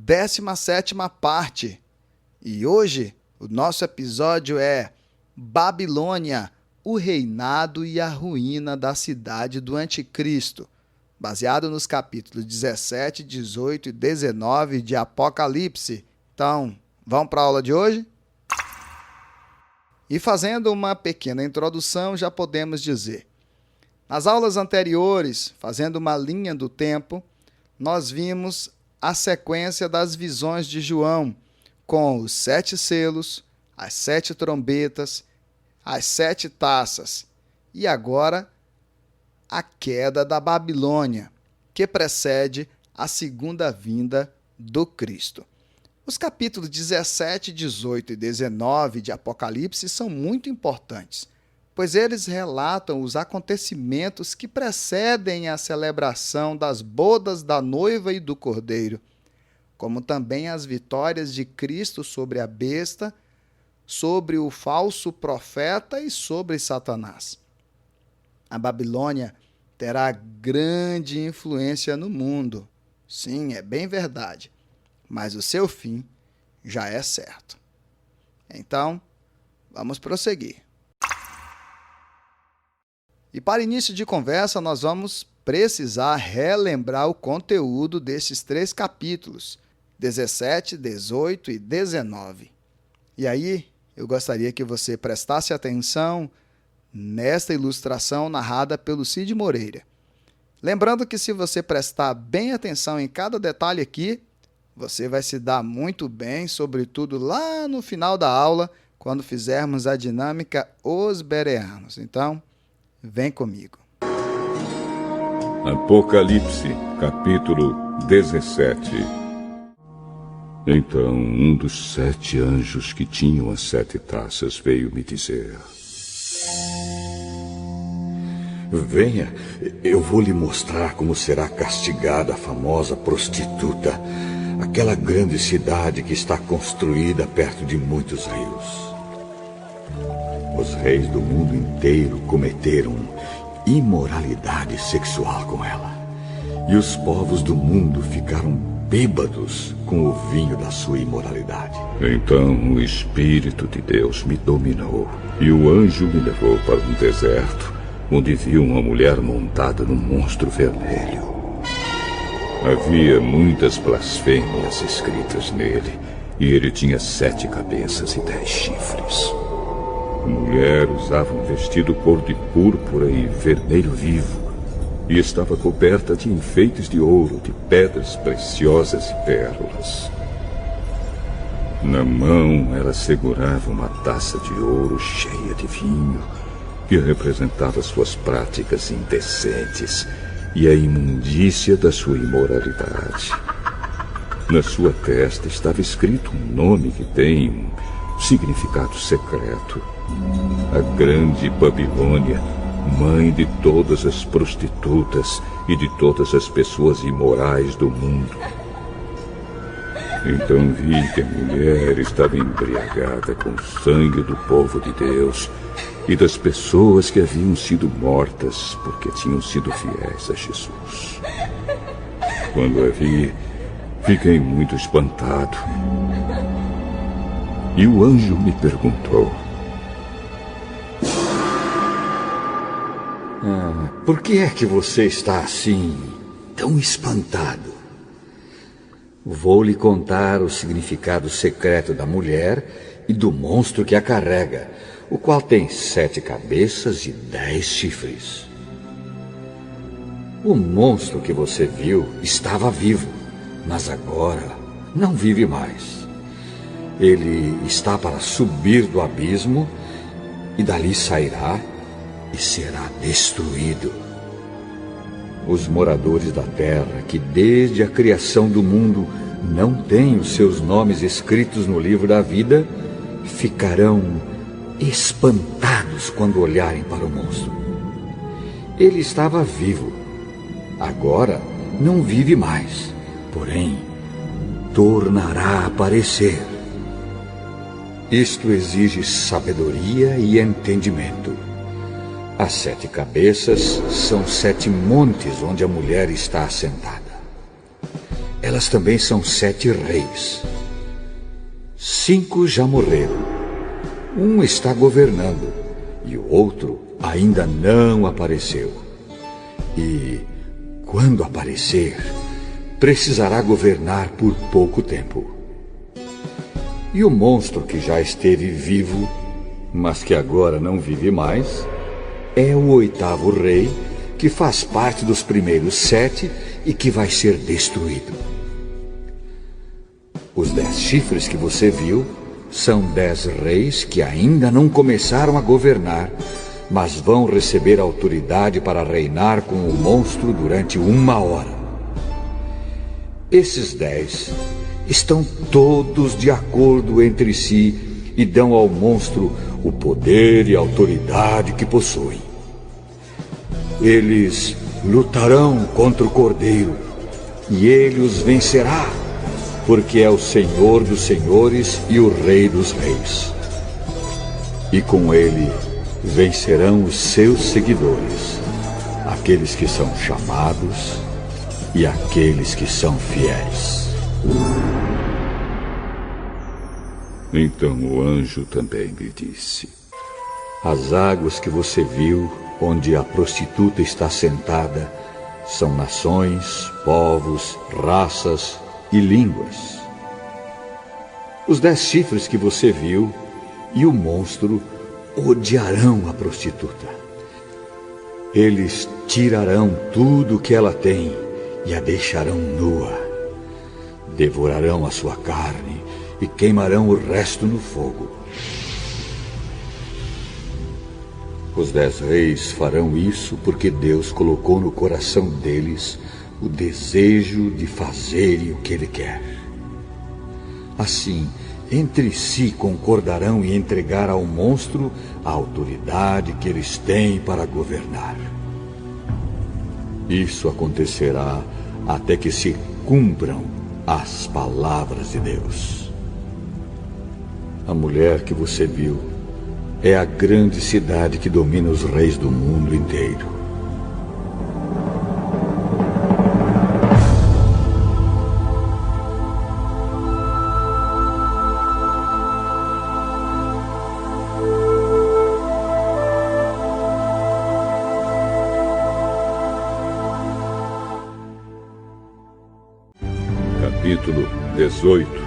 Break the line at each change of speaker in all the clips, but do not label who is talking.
17ª parte. E hoje o nosso episódio é Babilônia, o reinado e a ruína da cidade do Anticristo, baseado nos capítulos 17, 18 e 19 de Apocalipse. Então, vamos para a aula de hoje? E fazendo uma pequena introdução, já podemos dizer: nas aulas anteriores, fazendo uma linha do tempo, nós vimos a sequência das visões de João, com os 7 selos, as 7 trombetas, as 7 taças, e agora a queda da Babilônia, que precede a segunda vinda do Cristo. Os capítulos 17, 18 e 19 de Apocalipse são muito importantes, pois eles relatam os acontecimentos que precedem a celebração das bodas da noiva e do cordeiro, como também as vitórias de Cristo sobre a besta, sobre o falso profeta e sobre Satanás. A Babilônia terá grande influência no mundo. Sim, é bem verdade, mas o seu fim já é certo. Então, vamos prosseguir. E para início de conversa, nós vamos precisar relembrar o conteúdo desses 3 capítulos, 17, 18 e 19. E aí, eu gostaria que você prestasse atenção nesta ilustração narrada pelo Cid Moreira. Lembrando que se você prestar bem atenção em cada detalhe aqui, você vai se dar muito bem, sobretudo lá no final da aula, quando fizermos a dinâmica Os Bereanos. Então, vem comigo.
Apocalipse, capítulo 17. Então, um dos 7 anjos que tinham as 7 taças veio me dizer:
Venha, eu vou lhe mostrar como será castigada a famosa prostituta, aquela grande cidade que está construída perto de muitos rios. Os reis do mundo inteiro cometeram imoralidade sexual com ela, e os povos do mundo ficaram bêbados com o vinho da sua imoralidade.
Então o Espírito de Deus me dominou, e o anjo me levou para um deserto, onde vi uma mulher montada num monstro vermelho. Havia muitas blasfêmias escritas nele, e ele tinha 7 cabeças e 10 chifres. A mulher usava um vestido cor de púrpura e vermelho vivo, e estava coberta de enfeites de ouro, de pedras preciosas e pérolas. Na mão ela segurava uma taça de ouro cheia de vinho, que representava suas práticas indecentes e a imundícia da sua imoralidade. Na sua testa estava escrito um nome que tem um significado secreto: a Grande Babilônia, mãe de todas as prostitutas e de todas as pessoas imorais do mundo. Então vi que a mulher estava embriagada com o sangue do povo de Deus e das pessoas que haviam sido mortas porque tinham sido fiéis a Jesus. Quando a vi, fiquei muito espantado. E o anjo me perguntou:
por que é que você está assim, tão espantado? Vou lhe contar o significado secreto da mulher e do monstro que a carrega, o qual tem 7 cabeças e 10 chifres. O monstro que você viu estava vivo, mas agora não vive mais. Ele está para subir do abismo e dali sairá e será destruído. Os moradores da terra, que desde a criação do mundo não têm os seus nomes escritos no livro da vida, ficarão espantados quando olharem para o monstro. Ele estava vivo. Agora não vive mais, porém tornará a aparecer. Isto exige sabedoria e entendimento. As 7 cabeças são 7 montes onde a mulher está assentada. elas também são 7 reis. 5 já morreram. Um está governando e o outro ainda não apareceu. E, quando aparecer, precisará governar por pouco tempo. E o monstro que já esteve vivo, mas que agora não vive mais, é o 8º rei, que faz parte dos primeiros 7 e que vai ser destruído. Os 10 chifres que você viu são 10 reis que ainda não começaram a governar, mas vão receber autoridade para reinar com o monstro durante 1 hora. Esses 10 estão todos de acordo entre si e dão ao monstro o poder e a autoridade que possuem. Eles lutarão contra o Cordeiro e ele os vencerá, porque é o Senhor dos senhores e o Rei dos reis. E com ele vencerão os seus seguidores, aqueles que são chamados e aqueles que são fiéis.
Então o anjo também me disse:
as águas que você viu, onde a prostituta está sentada, são nações, povos, raças e línguas. Os 10 chifres que você viu e o monstro odiarão a prostituta. Eles tirarão tudo o que ela tem e a deixarão nua. Devorarão a sua carne e queimarão o resto no fogo. Os 10 reis farão isso porque Deus colocou no coração deles o desejo de fazerem o que Ele quer. Assim, entre si concordarão em entregar ao monstro a autoridade que eles têm para governar. Isso acontecerá até que se cumpram as palavras de Deus. A mulher que você viu é a grande cidade que domina os reis do mundo inteiro.
Capítulo 18.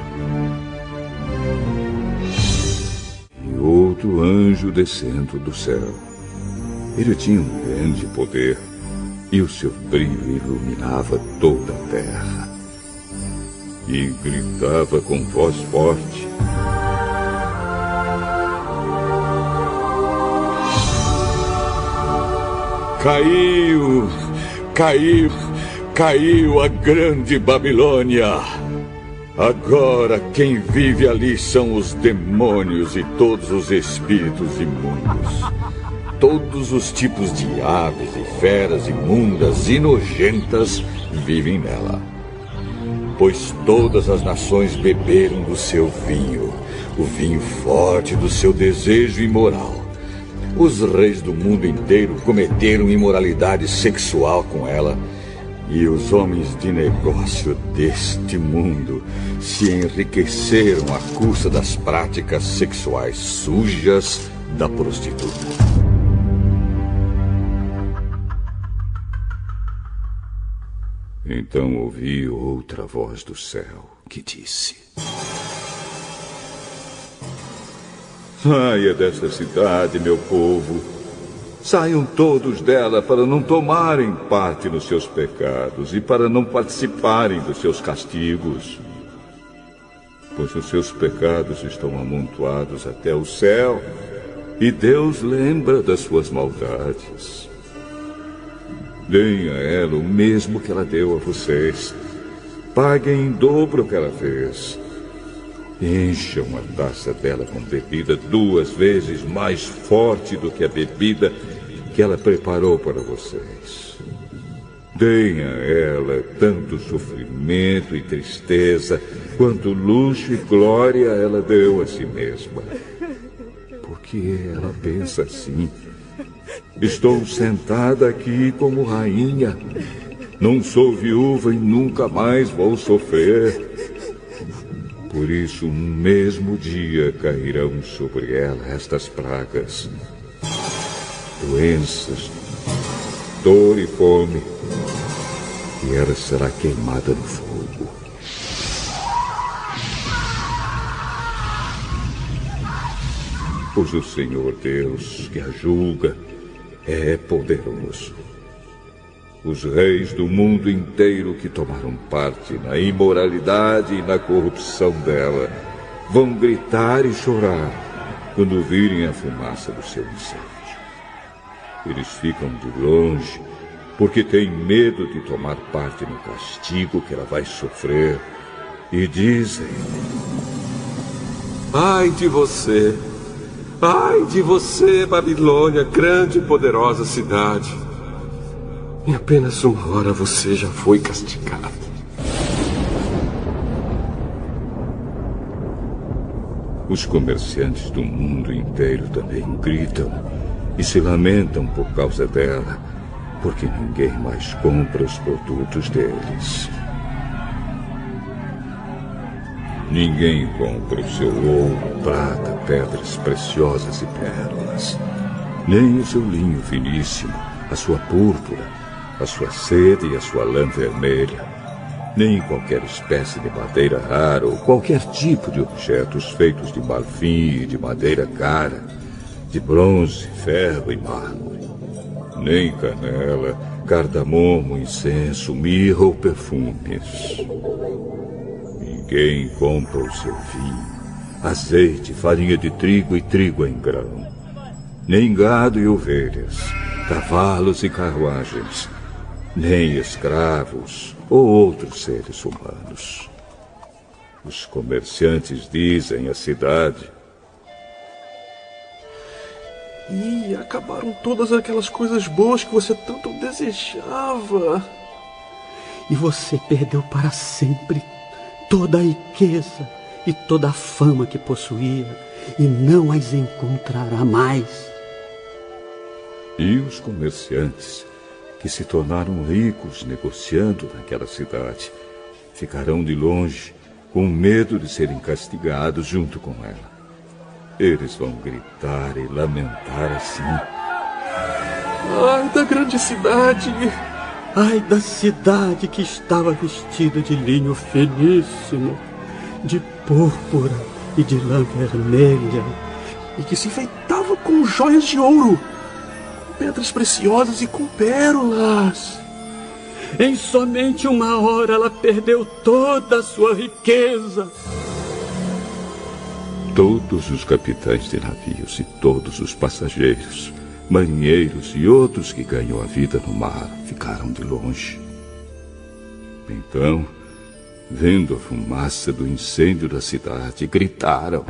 E outro anjo descendo do céu. Ele tinha um grande poder, e o seu brilho iluminava toda a terra. E gritava com voz forte:
Caiu! Caiu! Caiu a grande Babilônia! Agora quem vive ali são os demônios e todos os espíritos imundos. Todos os tipos de aves e feras imundas e nojentas vivem nela. Pois todas as nações beberam do seu vinho, o vinho forte do seu desejo imoral. Os reis do mundo inteiro cometeram imoralidade sexual com ela, e os homens de negócio deste mundo se enriqueceram à custa das práticas sexuais sujas da prostituta.
Então ouvi outra voz do céu que disse: saia dessa cidade, meu povo. Saiam todos dela para não tomarem parte nos seus pecados e para não participarem dos seus castigos. Pois os seus pecados estão amontoados até o céu e Deus lembra das suas maldades. Deem a ela o mesmo que ela deu a vocês. Paguem em dobro o que ela fez. Encham a taça dela com bebida 2 vezes mais forte do que a bebida que ela preparou para vocês. Deem a ela tanto sofrimento e tristeza, quanto luxo e glória ela deu a si mesma. Porque ela pensa assim: estou sentada aqui como rainha, Não sou viúva e nunca mais vou sofrer. Por isso, no mesmo dia cairão sobre ela estas pragas: doenças, dor e fome, e ela será queimada no fogo. Pois o Senhor Deus, que a julga, é poderoso. Os reis do mundo inteiro que tomaram parte na imoralidade e na corrupção dela vão gritar e chorar quando virem a fumaça do seu incêndio. Eles ficam de longe porque têm medo de tomar parte no castigo que ela vai sofrer e dizem:
Ai de você! Ai de você, Babilônia, grande e poderosa cidade! Em apenas uma hora você já foi castigada.
Os comerciantes do mundo inteiro também gritam e se lamentam por causa dela, porque ninguém mais compra os produtos deles. Ninguém compra o seu ouro, prata, pedras preciosas e pérolas, nem o seu linho finíssimo, a sua púrpura, a sua seda e a sua lã vermelha, nem qualquer espécie de madeira rara ou qualquer tipo de objetos feitos de marfim e de madeira cara, de bronze, ferro e mármore, nem canela, cardamomo, incenso, mirra ou perfumes. Ninguém compra o seu vinho, azeite, farinha de trigo e trigo em grão, nem gado e ovelhas, cavalos e carruagens, nem escravos ou outros seres humanos. Os comerciantes dizem à cidade:
E acabaram todas aquelas coisas boas que você tanto desejava.
E você perdeu para sempre toda a riqueza e toda a fama que possuía, e não as encontrará mais.
E os comerciantes, que se tornaram ricos negociando naquela cidade, ficarão de longe, com medo de serem castigados junto com ela. Eles vão gritar e lamentar assim:
Ai da grande cidade!
Ai da cidade que estava vestida de linho finíssimo, de púrpura e de lã vermelha,
E que se enfeitava com joias de ouro, pedras preciosas e com pérolas.
Em somente uma hora ela perdeu toda a sua riqueza.
Todos os capitães de navios e todos os passageiros, marinheiros e outros que ganham a vida no mar ficaram de longe. Então, vendo a fumaça do incêndio da cidade, gritaram: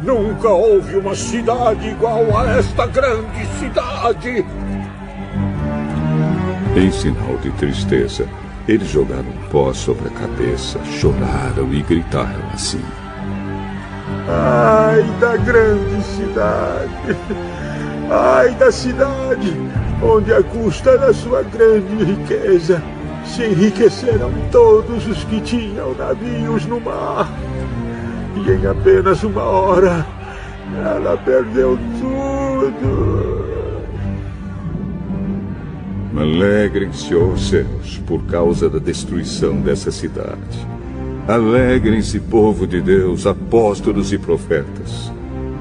Nunca houve uma cidade igual a esta grande cidade!
Em sinal de tristeza, eles jogaram pó sobre a cabeça, choraram e gritaram assim:
Ai da grande cidade! Ai da cidade onde, à custa da sua grande riqueza, se enriqueceram todos os que tinham navios no mar. E em apenas uma hora, ela perdeu tudo.
Alegrem-se, ó céus, por causa da destruição dessa cidade. Alegrem-se, povo de Deus, apóstolos e profetas,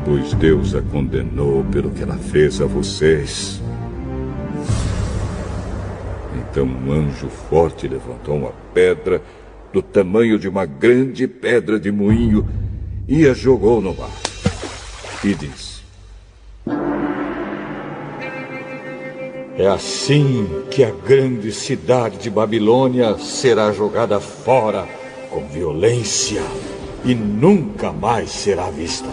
pois Deus a condenou pelo que ela fez a vocês. Então um anjo forte levantou uma pedra do tamanho de uma grande pedra de moinho e a jogou no mar. E disse:
É assim que a grande cidade de Babilônia será jogada fora com violência e nunca mais será vista.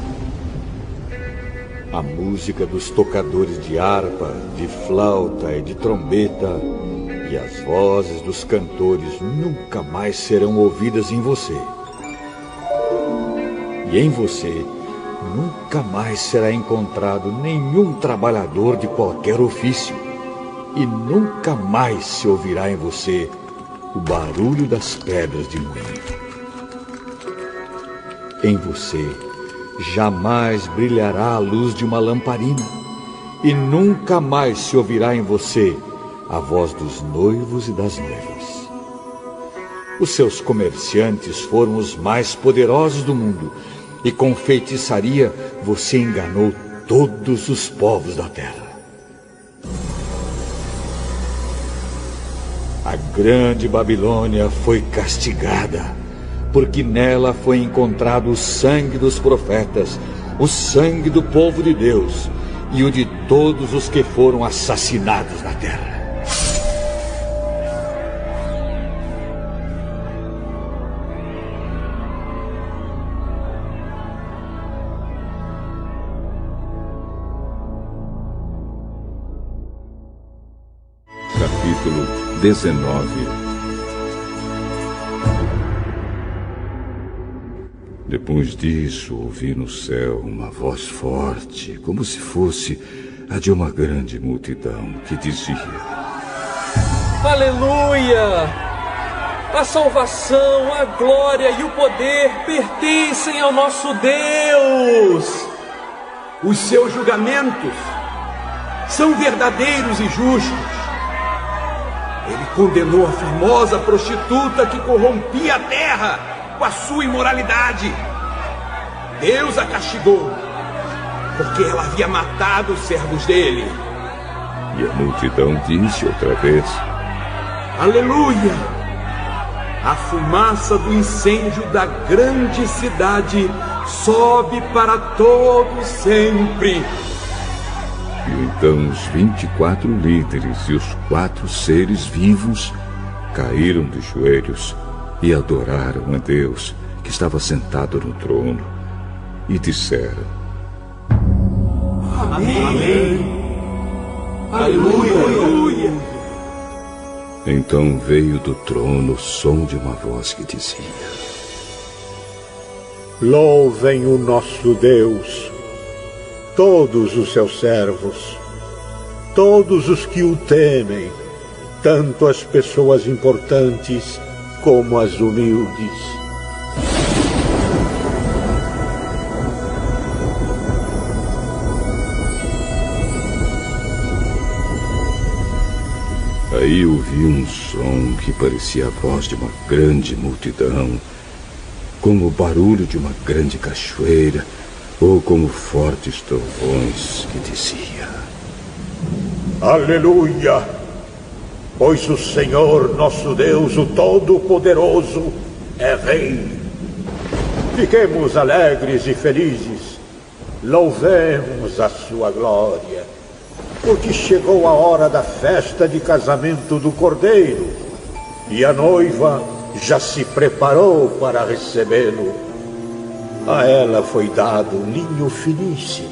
A música dos tocadores de harpa, de flauta e de trombeta e as vozes dos cantores nunca mais serão ouvidas em você. E em você nunca mais será encontrado nenhum trabalhador de qualquer ofício. e nunca mais se ouvirá em você o barulho das pedras de moinho. Em você jamais brilhará a luz de uma lamparina, e nunca mais se ouvirá em você a voz dos noivos e das noivas. Os seus comerciantes foram os mais poderosos do mundo, e com feitiçaria você enganou todos os povos da terra. A grande Babilônia foi castigada, porque nela foi encontrado o sangue dos profetas, o sangue do povo de Deus e o de todos os que foram assassinados na terra.
Capítulo 19. Depois disso, ouvi no céu uma voz forte, como se fosse a de uma grande multidão, que dizia:
Aleluia! A salvação, a glória e o poder pertencem ao nosso Deus!
Os seus julgamentos são verdadeiros e justos. Ele condenou a famosa prostituta que corrompia a terra com a sua imoralidade. Deus a castigou, porque ela havia matado os servos dele.
E a multidão disse outra vez:
Aleluia! A fumaça do incêndio da grande cidade sobe para todo sempre.
E então os 24 líderes e os 4 seres vivos caíram de joelhos e adoraram a Deus, que estava sentado no trono, e disseram:
Amém! Aleluia! Aleluia!
Então veio do trono o som de uma voz que dizia:
Louvem o nosso Deus, todos os seus servos, todos os que o temem, tanto as pessoas importantes como as humildes.
Aí ouvi um som que parecia a voz de uma grande multidão, como o barulho de uma grande cachoeira, ou como fortes trovões, que dizia:
Aleluia! Pois o Senhor nosso Deus, o Todo-Poderoso, é Rei. Fiquemos alegres e felizes, louvemos a sua glória, porque chegou a hora da festa de casamento do Cordeiro, e a noiva já se preparou para recebê-lo. A ela foi dado linho finíssimo,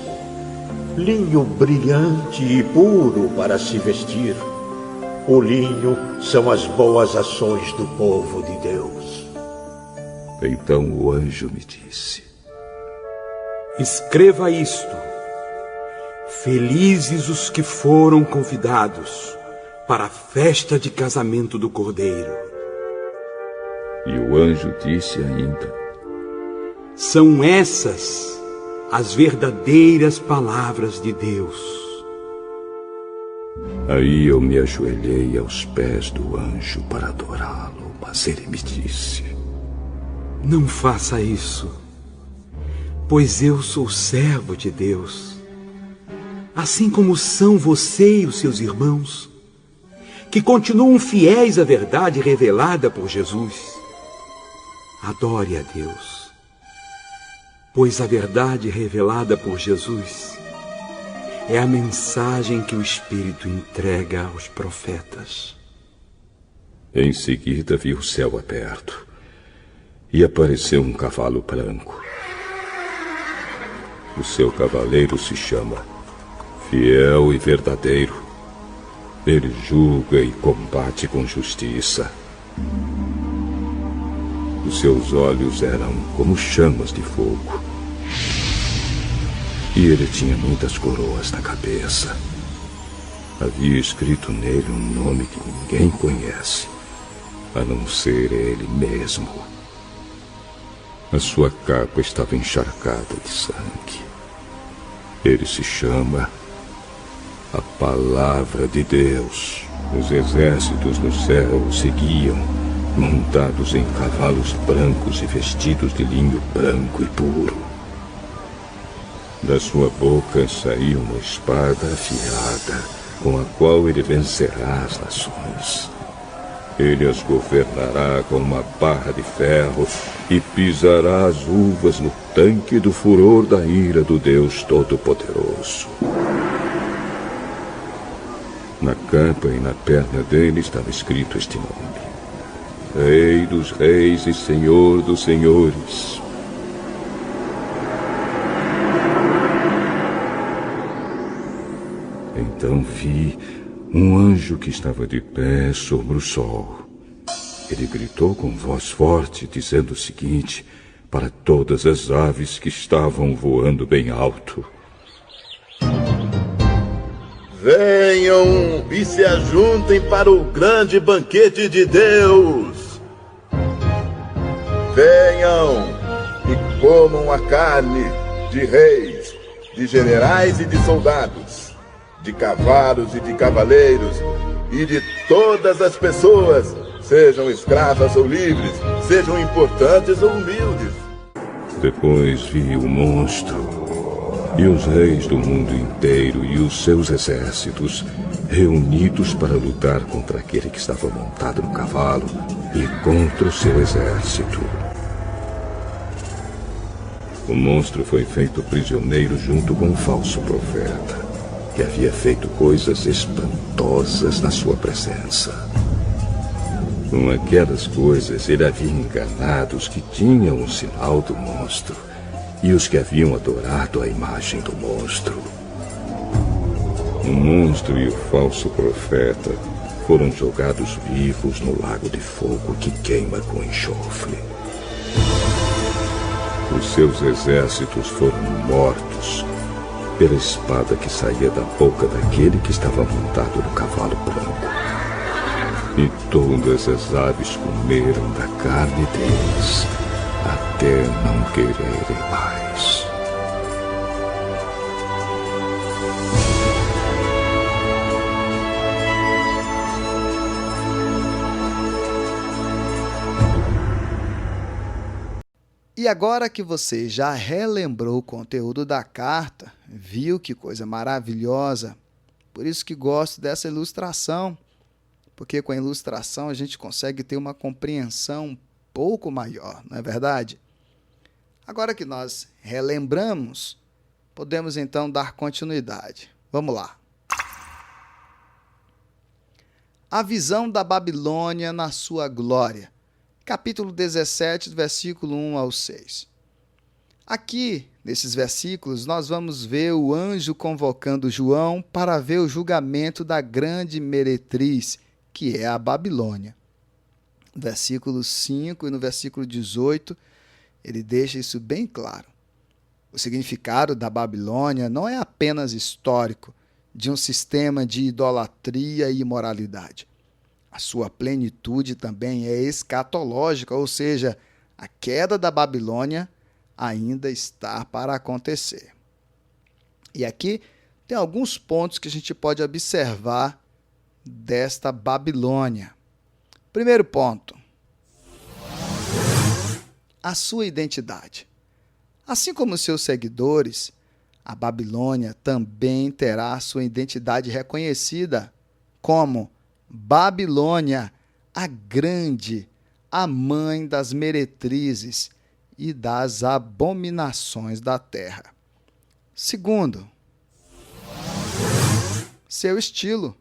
linho brilhante e puro para se vestir. O linho são as boas ações do povo de Deus.
Então o anjo me disse:
Escreva isto: felizes os que foram convidados para a festa de casamento do Cordeiro.
E o anjo disse ainda:
São essas as verdadeiras palavras de Deus.
Aí eu me ajoelhei aos pés do anjo para adorá-lo, mas ele me disse:
Não faça isso, pois eu sou servo de Deus, assim como são você e os seus irmãos, que continuam fiéis à verdade revelada por Jesus. Adore a Deus, pois a verdade revelada por Jesus é a mensagem que o Espírito entrega aos profetas.
Em seguida vi o céu aberto e apareceu um cavalo branco. O seu cavaleiro se chama Fiel e Verdadeiro. Ele julga e combate com justiça. Os seus olhos eram como chamas de fogo. E ele tinha muitas coroas na cabeça. Havia escrito nele um nome que ninguém conhece, a não ser ele mesmo. A sua capa estava encharcada de sangue. Ele se chama a Palavra de Deus. Os exércitos do céu o seguiam, montados em cavalos brancos e vestidos de linho branco e puro. Da sua boca saiu uma espada afiada, com a qual ele vencerá as nações. Ele as governará com uma barra de ferro e pisará as uvas no tanque do furor da ira do Deus Todo-Poderoso. Na capa e na perna dele estava escrito este nome: Rei dos Reis e Senhor dos Senhores. Então vi um anjo que estava de pé sobre o sol. Ele gritou com voz forte, dizendo o seguinte para todas as aves que estavam voando bem alto:
Venham e se ajuntem para o grande banquete de Deus. Venham e comam a carne de reis, de generais e de soldados, de cavalos e de cavaleiros, e de todas as pessoas, sejam escravas ou livres, sejam importantes ou humildes.
Depois vi o monstro e os reis do mundo inteiro e os seus exércitos reunidos para lutar contra aquele que estava montado no cavalo e contra o seu exército. O monstro foi feito prisioneiro junto com o falso profeta, que havia feito coisas espantosas na sua presença. Com aquelas coisas, ele havia enganado os que tinham o sinal do monstro e os que haviam adorado a imagem do monstro. O monstro e o falso profeta foram jogados vivos no lago de fogo que queima com enxofre. Os seus exércitos foram mortos pela espada que saía da boca daquele que estava montado no cavalo branco. E todas as aves comeram da carne deles, até não quererem mais.
E agora que você já relembrou o conteúdo da carta, viu que coisa maravilhosa, por isso que gosto dessa ilustração, porque com a ilustração a gente consegue ter uma compreensão um pouco maior, não é verdade? Agora que nós relembramos, podemos então dar continuidade. Vamos lá. A visão da Babilônia na sua glória. Capítulo 17, versículo 1 ao 6. Aqui, nesses versículos, nós vamos ver o anjo convocando João para ver o julgamento da grande meretriz, que é a Babilônia. No versículo 5 e no versículo 18, ele deixa isso bem claro. O significado da Babilônia não é apenas histórico, de um sistema de idolatria e imoralidade. A sua plenitude também é escatológica, ou seja, a queda da Babilônia ainda está para acontecer. E aqui tem alguns pontos que a gente pode observar desta Babilônia. Primeiro ponto: a sua identidade. Assim como seus seguidores, a Babilônia também terá a sua identidade reconhecida como Babilônia, a grande, a mãe das meretrizes e das abominações da terra. Segundo, seu estilo.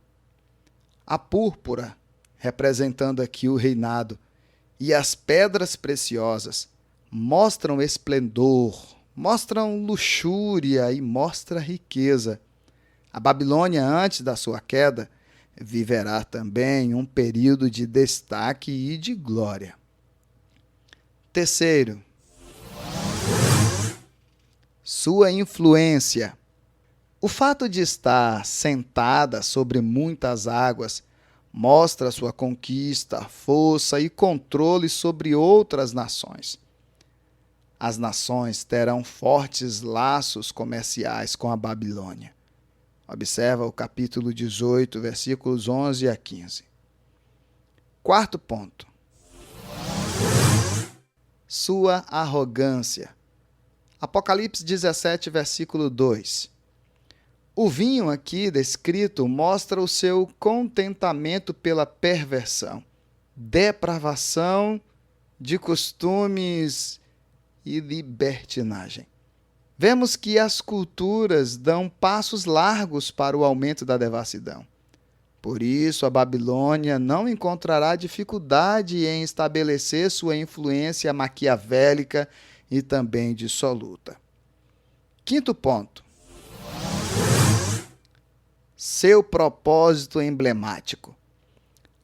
A púrpura, representando aqui o reinado, e as pedras preciosas mostram esplendor, mostram luxúria e mostram riqueza. A Babilônia, antes da sua queda, viverá também um período de destaque e de glória. Terceiro, sua influência. O fato de estar sentada sobre muitas águas mostra sua conquista, força e controle sobre outras nações. As nações terão fortes laços comerciais com a Babilônia. Observa o capítulo 18, versículos 11 a 15. Quarto ponto. Sua arrogância. Apocalipse 17, versículo 2. O vinho aqui descrito mostra o seu contentamento pela perversão, depravação de costumes e libertinagem. Vemos que as culturas dão passos largos para o aumento da devassidão. Por isso, a Babilônia não encontrará dificuldade em estabelecer sua influência maquiavélica e também dissoluta. Quinto ponto. Seu propósito emblemático.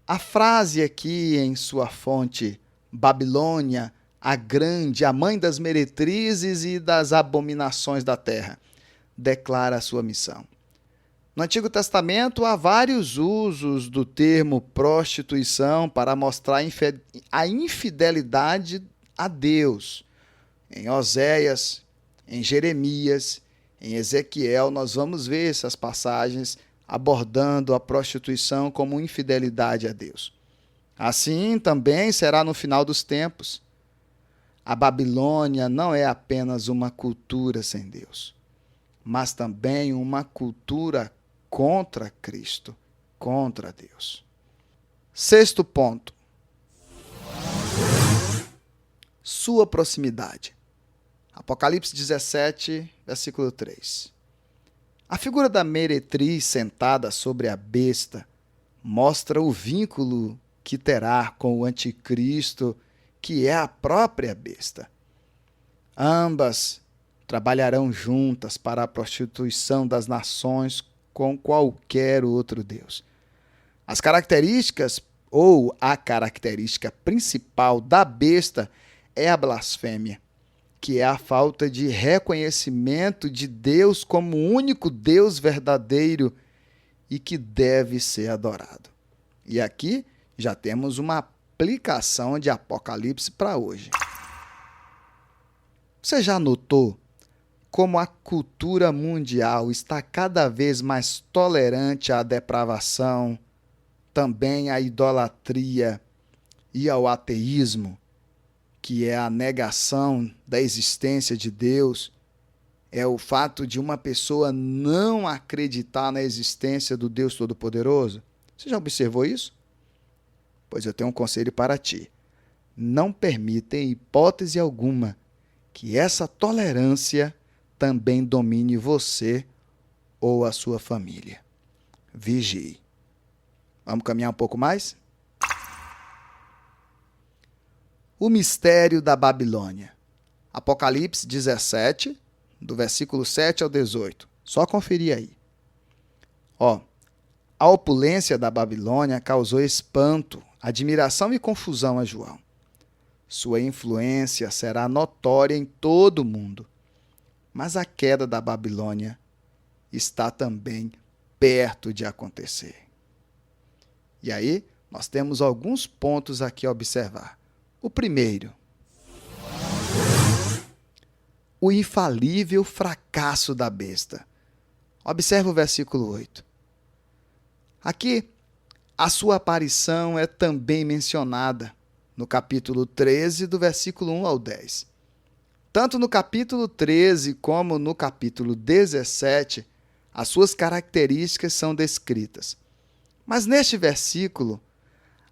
A frase aqui em sua fonte, Babilônia, a grande, a mãe das meretrizes e das abominações da terra, declara a sua missão. No Antigo Testamento, há vários usos do termo prostituição para mostrar a infidelidade a Deus. Em Oséias, em Jeremias, em Ezequiel, nós vamos ver essas passagens abordando a prostituição como infidelidade a Deus. Assim também será no final dos tempos. A Babilônia não é apenas uma cultura sem Deus, mas também uma cultura contra Cristo, contra Deus. Sexto ponto. Sua proximidade. Apocalipse 17, versículo 3. A figura da meretriz sentada sobre a besta mostra o vínculo que terá com o anticristo, que é a própria besta. Ambas trabalharão juntas para a prostituição das nações com qualquer outro deus. As características, ou a característica principal da besta, é a blasfêmia, que é a falta de reconhecimento de Deus como o único Deus verdadeiro e que deve ser adorado. E aqui já temos uma aplicação de Apocalipse para hoje. Você já notou como a cultura mundial está cada vez mais tolerante à depravação, também à idolatria e ao ateísmo, que é a negação da existência de Deus, é o fato de uma pessoa não acreditar na existência do Deus Todo-Poderoso? Você já observou isso? Pois eu tenho um conselho para ti. Não permita, em hipótese alguma, que essa tolerância também domine você ou a sua família. Vigie. Vamos caminhar um pouco mais? O mistério da Babilônia. Apocalipse 17, do versículo 7 ao 18. Só conferir aí. A opulência da Babilônia causou espanto, admiração e confusão a João. Sua influência será notória em todo o mundo. Mas a queda da Babilônia está também perto de acontecer. E aí, nós temos alguns pontos aqui a observar. O primeiro, o infalível fracasso da besta. Observe o versículo 8. Aqui, a sua aparição é também mencionada no capítulo 13, do versículo 1 ao 10. Tanto no capítulo 13 como no capítulo 17, as suas características são descritas. Mas neste versículo,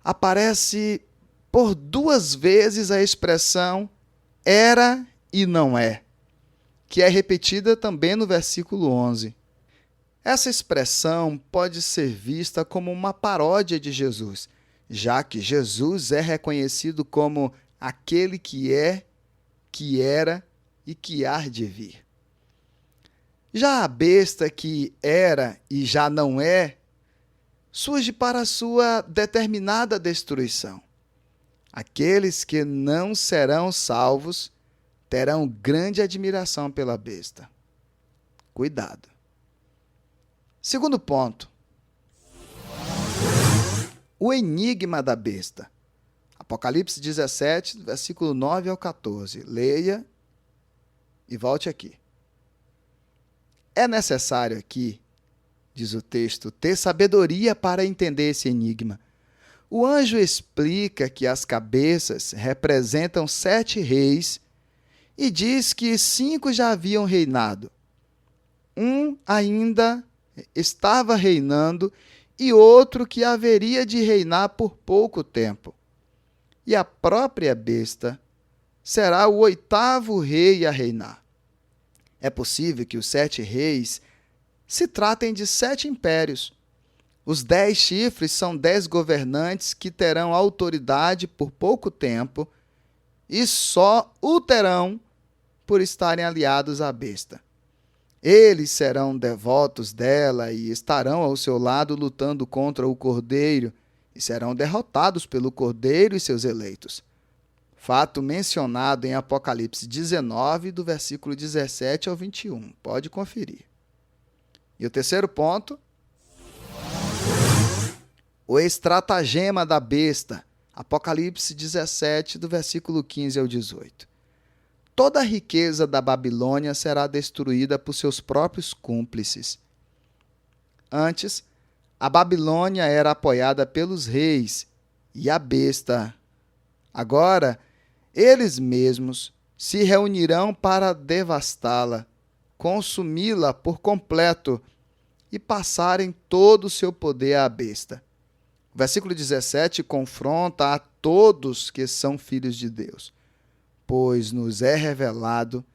aparece por 2 vezes a expressão era e não é, que é repetida também no versículo 11. Essa expressão pode ser vista como uma paródia de Jesus, já que Jesus é reconhecido como aquele que é, que era e que há de vir. Já a besta que era e já não é, surge para sua determinada destruição. Aqueles que não serão salvos terão grande admiração pela besta. Cuidado. Segundo ponto. O enigma da besta. Apocalipse 17, versículo 9 ao 14. Leia e volte aqui. É necessário aqui, diz o texto, ter sabedoria para entender esse enigma. O anjo explica que as cabeças representam 7 reis e diz que 5 já haviam reinado. Um ainda estava reinando e outro que haveria de reinar por pouco tempo. E a própria besta será o 8º rei a reinar. É possível que os 7 reis se tratem de 7 impérios. Os 10 chifres são 10 governantes que terão autoridade por pouco tempo e só o terão por estarem aliados à besta. Eles serão devotos dela e estarão ao seu lado lutando contra o Cordeiro e serão derrotados pelo Cordeiro e seus eleitos. Fato mencionado em Apocalipse 19, do versículo 17 ao 21. Pode conferir. E o terceiro ponto, o estratagema da besta. Apocalipse 17, do versículo 15 ao 18. Toda a riqueza da Babilônia será destruída por seus próprios cúmplices. Antes, a Babilônia era apoiada pelos reis e a besta. Agora, eles mesmos se reunirão para devastá-la, consumi-la por completo e passarem todo o seu poder à besta. O versículo 17 confronta a todos que são filhos de Deus, pois nos é revelado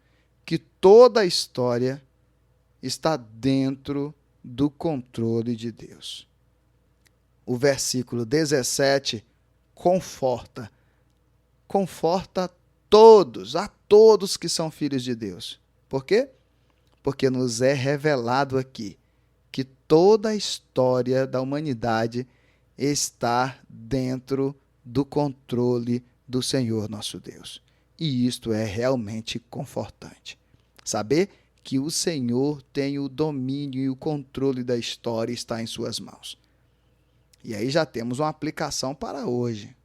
que toda a história está dentro do controle de Deus. O versículo 17 conforta a todos que são filhos de Deus. Por quê? Porque nos é revelado aqui que toda a história da humanidade está dentro do controle do Senhor nosso Deus. E isto é realmente confortante. Saber que o Senhor tem o domínio e o controle da história está em suas mãos. E aí já temos uma aplicação para hoje.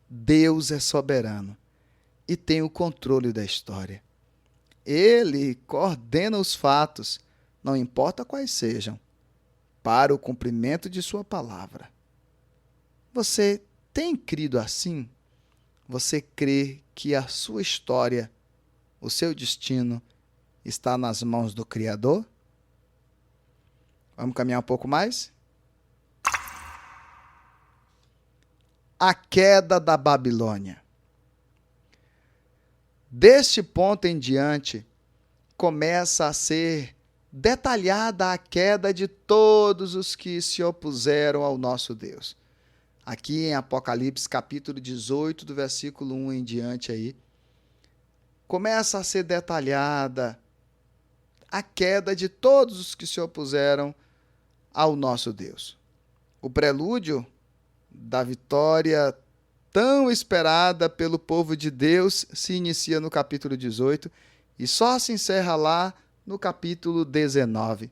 Deus é soberano e tem o controle da história. Ele coordena os fatos, não importa quais sejam, para o cumprimento de sua palavra. Você tem crido assim? Você crê que a sua história, o seu destino, está nas mãos do Criador? Vamos caminhar um pouco mais? A queda da Babilônia. Deste ponto em diante, começa a ser detalhada a queda de todos os que se opuseram ao nosso Deus. Aqui em Apocalipse, capítulo 18, do versículo 1 em diante, aí, começa a ser detalhada a queda de todos os que se opuseram ao nosso Deus. O prelúdio da vitória tão esperada pelo povo de Deus se inicia no capítulo 18 e só se encerra lá no capítulo 19.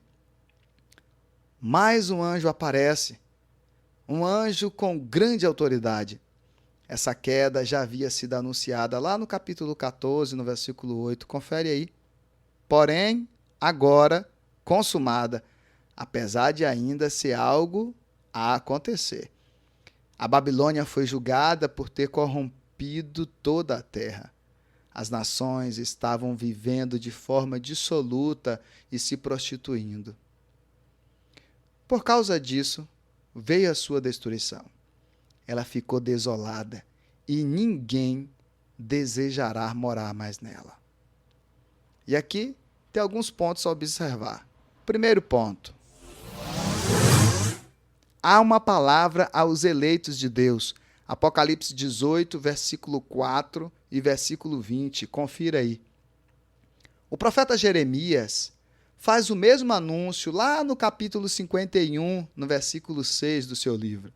Mais um anjo aparece, um anjo com grande autoridade. Essa queda já havia sido anunciada lá no capítulo 14, no versículo 8. Confere aí. Porém, agora, consumada, apesar de ainda ser algo a acontecer. A Babilônia foi julgada por ter corrompido toda a terra. As nações estavam vivendo de forma dissoluta e se prostituindo. Por causa disso, veio a sua destruição. Ela ficou desolada e ninguém desejará morar mais nela. E aqui tem alguns pontos a observar. Primeiro ponto. Há uma palavra aos eleitos de Deus. Apocalipse 18, versículo 4 e versículo 20. Confira aí. O profeta Jeremias faz o mesmo anúncio lá no capítulo 51, no versículo 6 do seu livro.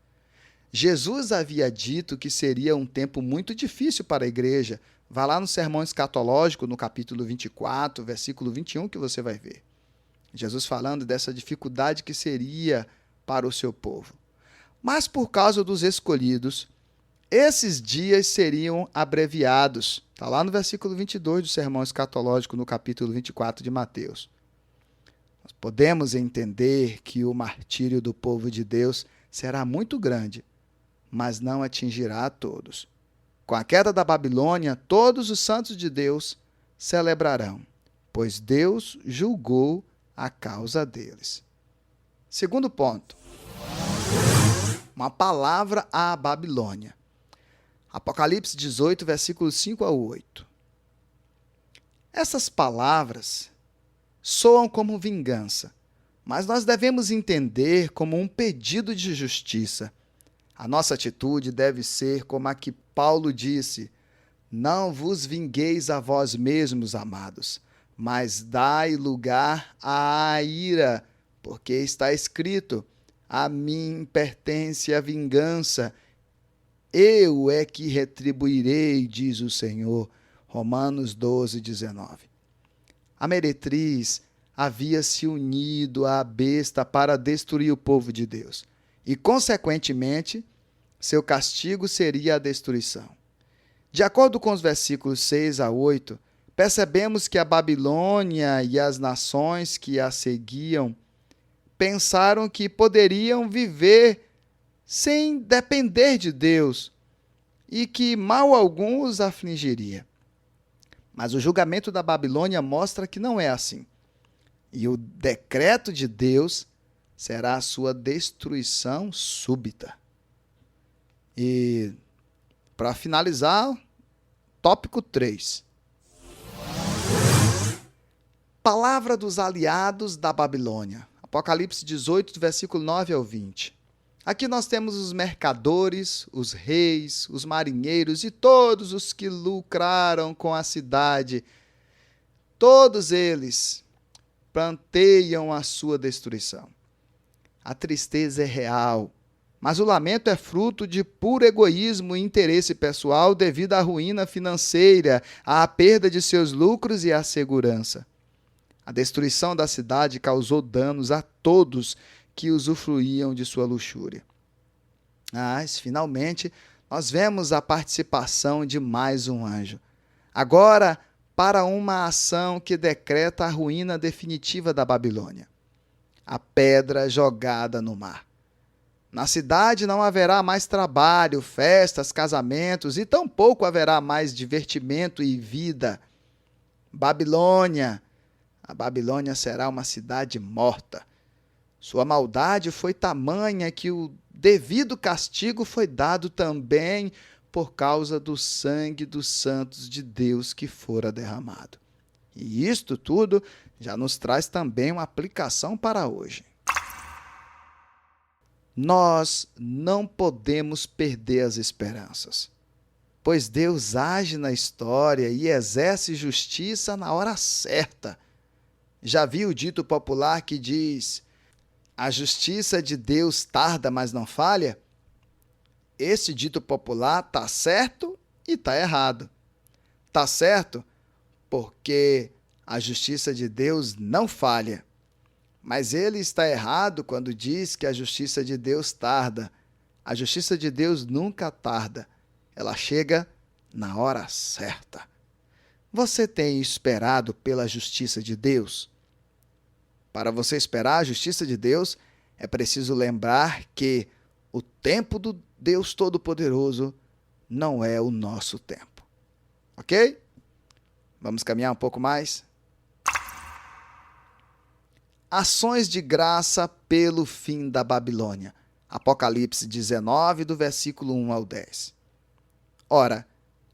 Jesus havia dito que seria um tempo muito difícil para a igreja. Vá lá no Sermão Escatológico, no capítulo 24, versículo 21, que você vai ver. Jesus falando dessa dificuldade que seria para o seu povo. Mas por causa dos escolhidos, esses dias seriam abreviados. Está lá no versículo 22 do Sermão Escatológico, no capítulo 24 de Mateus. Nós podemos entender que o martírio do povo de Deus será muito grande, mas não atingirá a todos. Com a queda da Babilônia, todos os santos de Deus celebrarão, pois Deus julgou a causa deles. Segundo ponto, uma palavra à Babilônia. Apocalipse 18, versículos 5 a 8. Essas palavras soam como vingança, mas nós devemos entender como um pedido de justiça. A nossa atitude deve ser como a que Paulo disse: não vos vingueis a vós mesmos, amados, mas dai lugar à ira, porque está escrito: a mim pertence a vingança, eu é que retribuirei, diz o Senhor. Romanos 12, 19. A meretriz havia se unido à besta para destruir o povo de Deus, e, consequentemente, seu castigo seria a destruição. De acordo com os versículos 6 a 8, percebemos que a Babilônia e as nações que a seguiam pensaram que poderiam viver sem depender de Deus e que mal algum os afligiria. Mas o julgamento da Babilônia mostra que não é assim. E o decreto de Deus será a sua destruição súbita. E, para finalizar, tópico 3. Palavra dos aliados da Babilônia. Apocalipse 18, do versículo 9 ao 20. Aqui nós temos os mercadores, os reis, os marinheiros e todos os que lucraram com a cidade. Todos eles planteiam a sua destruição. A tristeza é real, mas o lamento é fruto de puro egoísmo e interesse pessoal devido à ruína financeira, à perda de seus lucros e à segurança. A destruição da cidade causou danos a todos que usufruíam de sua luxúria. Mas, finalmente, nós vemos a participação de mais um anjo. Agora, para uma ação que decreta a ruína definitiva da Babilônia. A pedra jogada no mar. Na cidade não haverá mais trabalho, festas, casamentos, e tampouco haverá mais divertimento e vida. A Babilônia será uma cidade morta. Sua maldade foi tamanha que o devido castigo foi dado também por causa do sangue dos santos de Deus que fora derramado. E isto tudo já nos traz também uma aplicação para hoje. Nós não podemos perder as esperanças, pois Deus age na história e exerce justiça na hora certa. Já viu o dito popular que diz: a justiça de Deus tarda, mas não falha? Esse dito popular está certo e está errado. Está certo porque a justiça de Deus não falha. Mas ele está errado quando diz que a justiça de Deus tarda. A justiça de Deus nunca tarda. Ela chega na hora certa. Você tem esperado pela justiça de Deus? Para você esperar a justiça de Deus, é preciso lembrar que o tempo do Deus Todo-Poderoso não é o nosso tempo. Ok? Vamos caminhar um pouco mais? Ações de graça pelo fim da Babilônia. Apocalipse 19, do versículo 1 ao 10. Ora,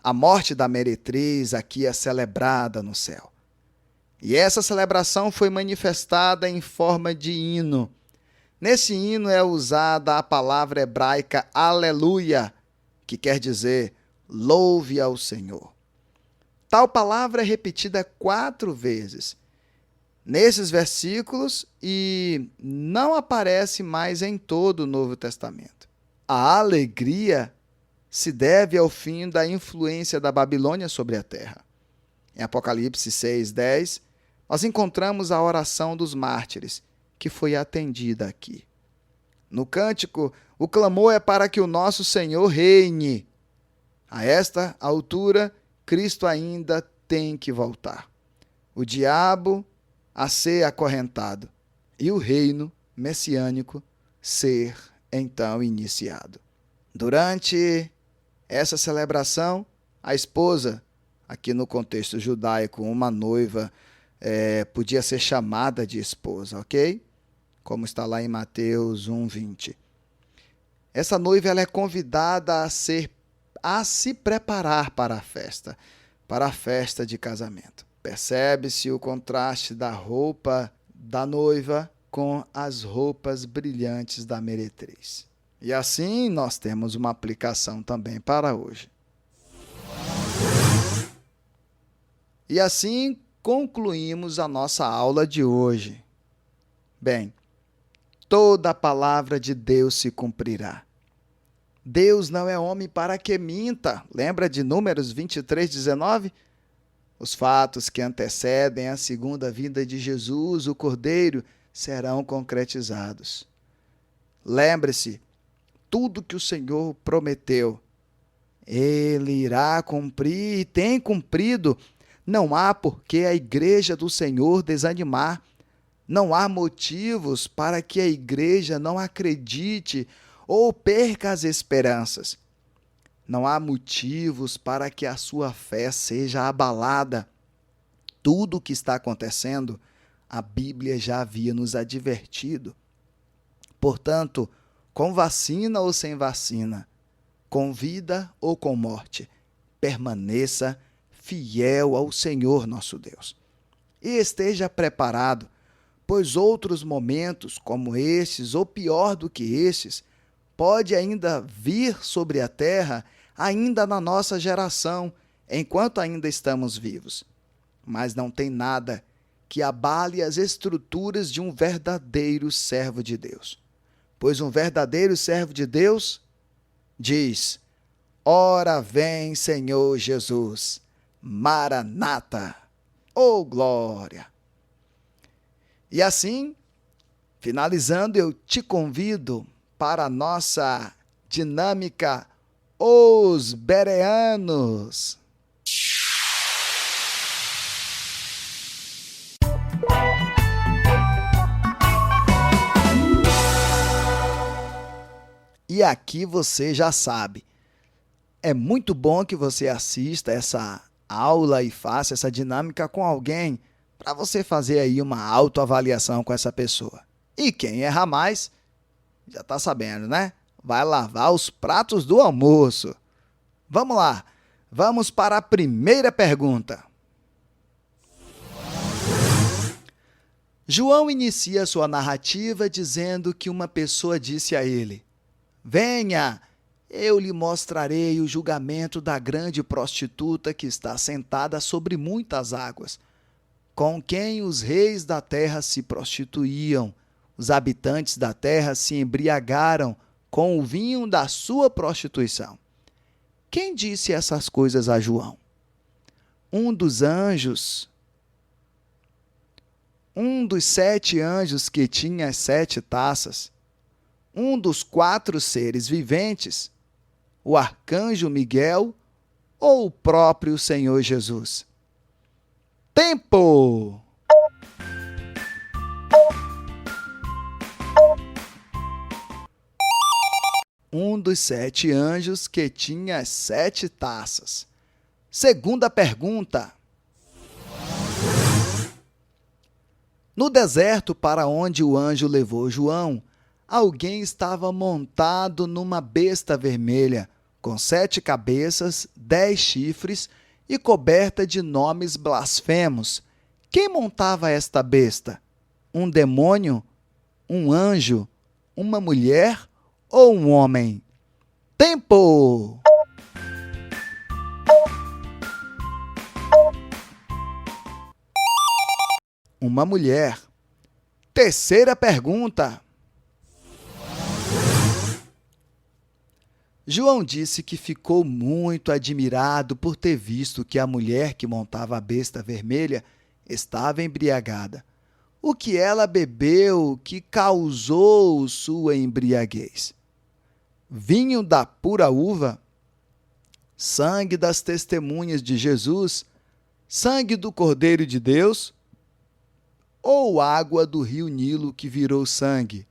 a morte da meretriz aqui é celebrada no céu. E essa celebração foi manifestada em forma de hino. Nesse hino é usada a palavra hebraica aleluia, que quer dizer louve ao Senhor. Tal palavra é repetida 4 vezes nesses versículos e não aparece mais em todo o Novo Testamento. A alegria se deve ao fim da influência da Babilônia sobre a terra. Em Apocalipse 6:10, nós encontramos a oração dos mártires, que foi atendida aqui. No cântico, o clamor é para que o nosso Senhor reine. A esta altura, Cristo ainda tem que voltar. O diabo a ser acorrentado e o reino messiânico ser então iniciado. Durante essa celebração, a esposa, aqui no contexto judaico, uma noiva, podia ser chamada de esposa, ok? Como está lá em Mateus 1:20. Essa noiva ela é convidada a se preparar para a festa de casamento. Percebe-se o contraste da roupa da noiva com as roupas brilhantes da meretriz. E assim nós temos uma aplicação também para hoje. E assim concluímos a nossa aula de hoje. Bem, toda a palavra de Deus se cumprirá. Deus não é homem para que minta. Lembra de Números 23:19? Os fatos que antecedem a segunda vinda de Jesus, o Cordeiro, serão concretizados. Lembre-se, tudo que o Senhor prometeu, Ele irá cumprir e tem cumprido. Não há por que a igreja do Senhor desanimar. Não há motivos para que a igreja não acredite ou perca as esperanças. Não há motivos para que a sua fé seja abalada. Tudo o que está acontecendo, a Bíblia já havia nos advertido. Portanto, com vacina ou sem vacina, com vida ou com morte, permaneça fiel ao Senhor nosso Deus. E esteja preparado, pois outros momentos como estes, ou pior do que estes, pode ainda vir sobre a terra, ainda na nossa geração, enquanto ainda estamos vivos. Mas não tem nada que abale as estruturas de um verdadeiro servo de Deus. Pois um verdadeiro servo de Deus diz: ora vem, Senhor Jesus, Maranata, oh glória! E assim, finalizando, eu te convido para a nossa dinâmica Os Bereanos. E aqui você já sabe, é muito bom que você assista essa aula e faça essa dinâmica com alguém para você fazer aí uma autoavaliação com essa pessoa. E quem erra mais, já está sabendo, né? Vai lavar os pratos do almoço. Vamos lá, vamos para a primeira pergunta. João inicia sua narrativa dizendo que uma pessoa disse a ele: venha, eu lhe mostrarei o julgamento da grande prostituta que está sentada sobre muitas águas, com quem os reis da terra se prostituíam. Os habitantes da terra se embriagaram com o vinho da sua prostituição. Quem disse essas coisas a João? Um dos 7 anjos que tinha as 7 taças, um dos 4 seres viventes, o arcanjo Miguel ou o próprio Senhor Jesus? Tempo! Um dos 7 anjos que tinha as 7 taças. Segunda pergunta. No deserto para onde o anjo levou João, alguém estava montado numa besta vermelha, com 7 cabeças, 10 chifres e coberta de nomes blasfemos. Quem montava esta besta? Um demônio? Um anjo? Uma mulher? Ou um homem? Tempo! Uma mulher. Terceira pergunta. João disse que ficou muito admirado por ter visto que a mulher que montava a besta vermelha estava embriagada. O que ela bebeu que causou sua embriaguez? Vinho da pura uva? Sangue das testemunhas de Jesus? Sangue do Cordeiro de Deus? Ou água do rio Nilo que virou sangue?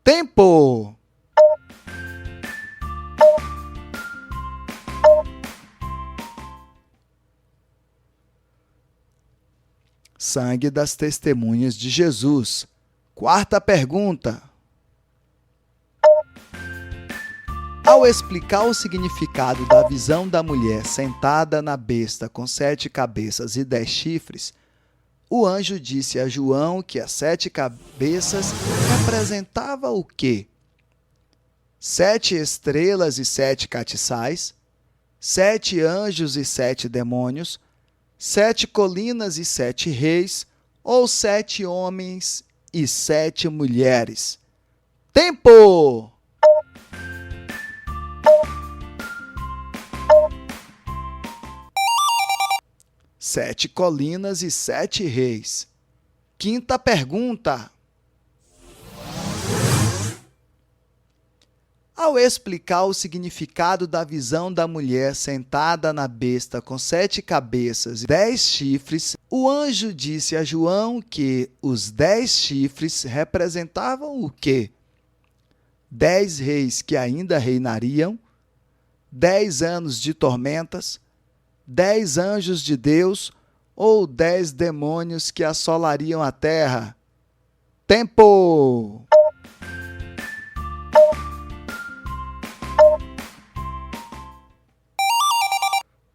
Tempo! Sangue das testemunhas de Jesus. Quarta pergunta. Ao explicar o significado da visão da mulher sentada na besta com 7 cabeças e 10 chifres, o anjo disse a João que as 7 cabeças representavam o quê? 7 estrelas e 7 catiçais, 7 anjos e 7 demônios, 7 colinas e 7 reis, ou 7 homens e 7 mulheres? Tempo! Sete colinas e 7 reis. Quinta pergunta. Ao explicar o significado da visão da mulher sentada na besta com 7 cabeças e 10 chifres, o anjo disse a João que os 10 chifres representavam o quê? 10 reis que ainda reinariam, 10 anos de tormentas, 10 anjos de Deus ou 10 demônios que assolariam a terra? Tempo!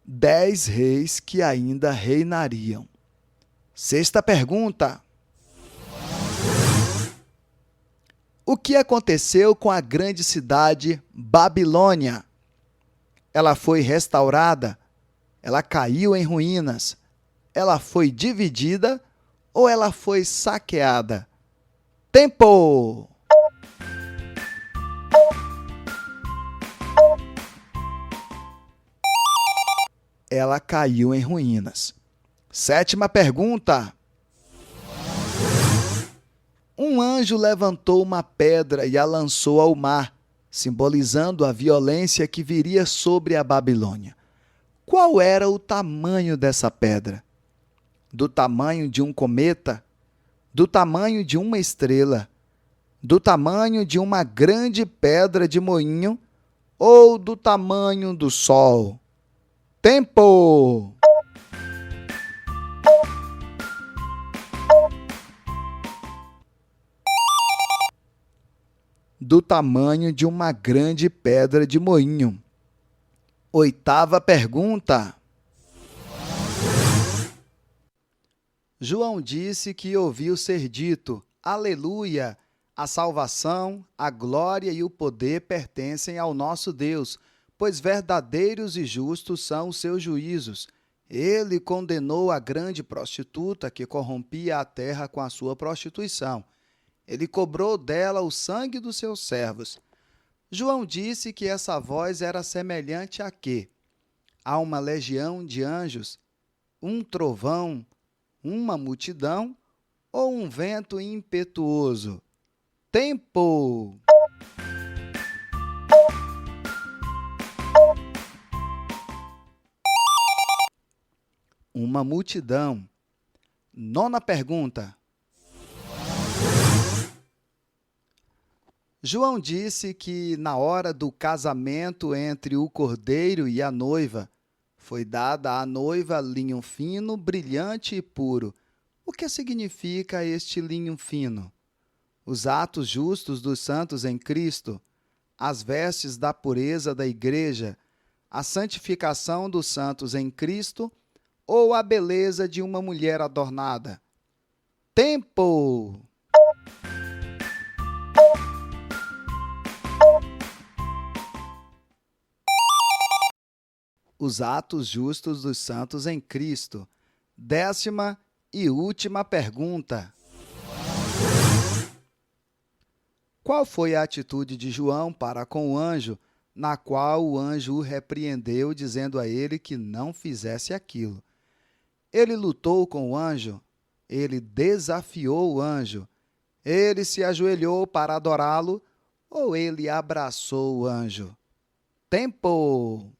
Dez reis que ainda reinariam. Sexta pergunta. O que aconteceu com a grande cidade Babilônia? Ela foi restaurada? Ela caiu em ruínas? Ela foi dividida ou ela foi saqueada? Tempo! Ela caiu em ruínas. Sétima pergunta. Um anjo levantou uma pedra e a lançou ao mar, simbolizando a violência que viria sobre a Babilônia. Qual era o tamanho dessa pedra? Do tamanho de um cometa? Do tamanho de uma estrela? Do tamanho de uma grande pedra de moinho? Ou do tamanho do sol? Tempo! Do tamanho de uma grande pedra de moinho. Oitava pergunta. João disse que ouviu ser dito: Aleluia! A salvação, a glória e o poder pertencem ao nosso Deus, pois verdadeiros e justos são os seus juízos. Ele condenou a grande prostituta que corrompia a terra com a sua prostituição. Ele cobrou dela o sangue dos seus servos. João disse que essa voz era semelhante a quê? A uma legião de anjos, um trovão, uma multidão ou um vento impetuoso? Tempo! Uma multidão. Nona pergunta. João disse que na hora do casamento entre o cordeiro e a noiva, foi dada à noiva linho fino, brilhante e puro. O que significa este linho fino? Os atos justos dos santos em Cristo, as vestes da pureza da igreja, a santificação dos santos em Cristo ou a beleza de uma mulher adornada? Tempo! Os atos justos dos santos em Cristo. 10ª e última pergunta. Qual foi a atitude de João para com o anjo, na qual o anjo o repreendeu, dizendo a ele que não fizesse aquilo? Ele lutou com o anjo? Ele desafiou o anjo? Ele se ajoelhou para adorá-lo ou ele abraçou o anjo? Tempo!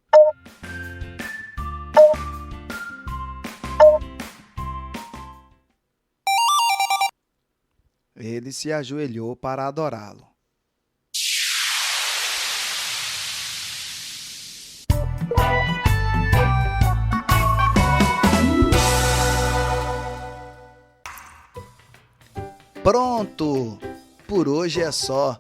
Ele se ajoelhou para adorá-lo. Pronto! Por hoje é só.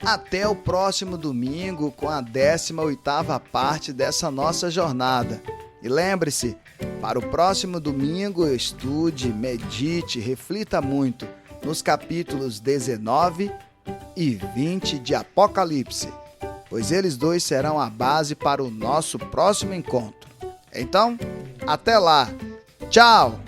Até o próximo domingo com a 18ª parte dessa nossa jornada. E lembre-se, para o próximo domingo estude, medite, reflita muito nos capítulos 19 e 20 de Apocalipse, pois eles dois serão a base para o nosso próximo encontro. Então, até lá! Tchau!